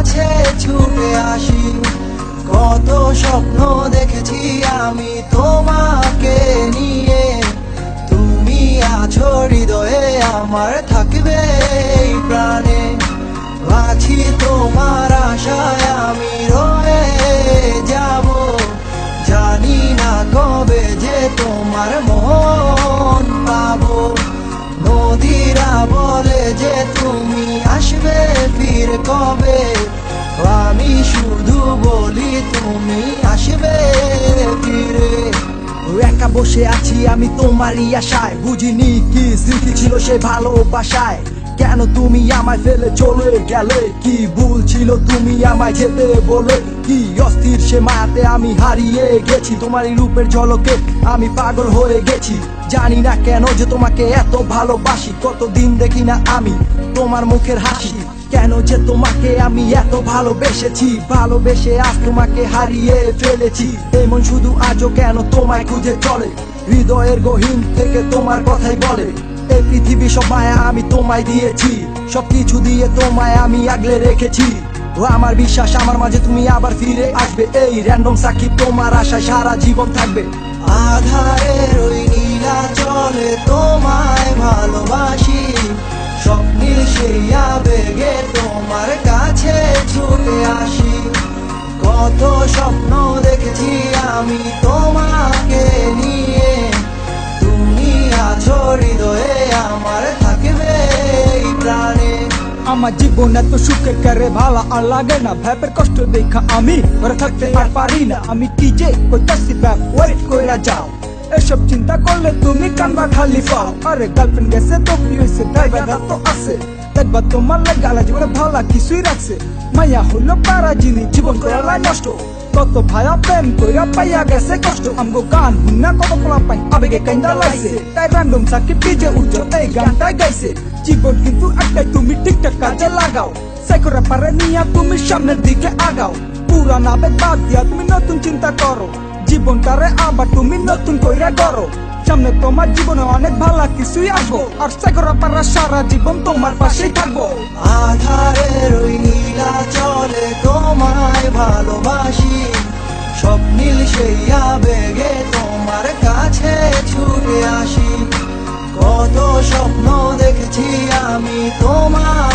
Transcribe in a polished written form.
কাছে ছুটে আসি। কত স্বপ্ন দেখেছি আমি তোমাকে নিয়ে, তুমি আছো হৃদয়ে আমার, থাকবে এই প্রাণে। আছি তোমার আশায় আমি রয়ে যাব, জানি না কবে যে তোমার মন পাবো। নদীরা বলে যে তুমি আসবে ফির কবে, আমি শুধু বলি তুমি আসবে ফিরে। একা বসে আছি আমি তোমারই আশায়, বুঝিনি কি স্মৃতি ছিল সে ভালোবাসায়। কেন তুমি আমায় ফেলে চলে গেলে, কি ভুল ছিল তুমি আমায় যেতে বলে। কি অস্থির সে মায়াতে আমি হারিয়ে গেছি, তোমারই রূপের ঝলকে আমি পাগল হয়ে গেছি। জানি না কেন যে তোমাকে এত ভালোবাসি, কতদিন দেখি না আমি তোমার মুখের হাসি। কেন যে তোমাকে আমি এত ভালোবেসেছি, ভালোবেসে আজ তোমাকে হারিয়ে ফেলেছি। এই মন শুধু আজও কেন তোমায় খুঁজে চলে, হৃদয়ের গহীন থেকে তোমার কথাই বলে। এই পৃথিবী সব মায়া আমি তোমায় দিয়েছি, সবকিছু দিয়ে তোমায় আমি আগলে রেখেছি। ও আমার বিশ্বাস আমার মাঝে তুমি আবার ফিরে আসবে, এই র্যান্ডম সাক্ষী তোমার আশায় সারা জীবন থাকবে। আধারের ওই নীলা চলে তোমায় ভালোবাসি, স্বপ্নীল সেই আবেগে তোমার কাছে ছুটে আসি। কত স্বপ্ন দেখেছি আমি তোমাকে নিয়ে, তুমি আছো হৃদয়ে আমার, থাকবে এই প্রাণে। আমার জীবন এত সুখের করে ভালো আর লাগে না, ভ্যাপের কষ্ট দেখা আমি ঘরে থাকতে আর পারি না। আমি কি যে কইতাছি ব্যাপ ওয়েট কইরা যাও, এসব চিন্তা করলে তুমি কানবা খালি পাও। আরে গার্লফ্রেন্ড গেছে তো কি হইছে, ড্রাইভার তো আছে, দেখবা তোমার লাগে আলা জীবনে ভালো কিছুই রাখছে। মায়া হইলো পারা জিনিস জীবন করালা নষ্ট, কত ভাইয়া প্রেম কইরা পাইয়া গেছে কষ্ট। আমগো গান হুন্না কত পোলা পাই আবেগে কাইন্দা লাইছে, তাই র্যান্ডম সাকি পিজে উঠো এই গানটাই গাইছে। জীবন কিন্তু একটাই তুমি ঠিকঠাক কাজে লাগাও, সাইকোরা পারে নিয়া তুমি সামনের দিকে আগাও। পুরানা আবেগ বাদ দিয়া তুমি নতুন চিন্তা করো, জীবনটারে আবার তুমি নতুন কইরা করো। সামনে তোমার জীবনে অনেক ভালো কিছুই আসবো, আর সাইকোরা পারা সারা জীবন তোমার পাশেই থাকবো। আধারের ওই নীলা চলে তোমায় ভালোবাসি, স্বপ্নীল সেই আবেগে তোমার কাছে ছুটে আসি। কত স্বপ্ন দেখেছি আমি তোমার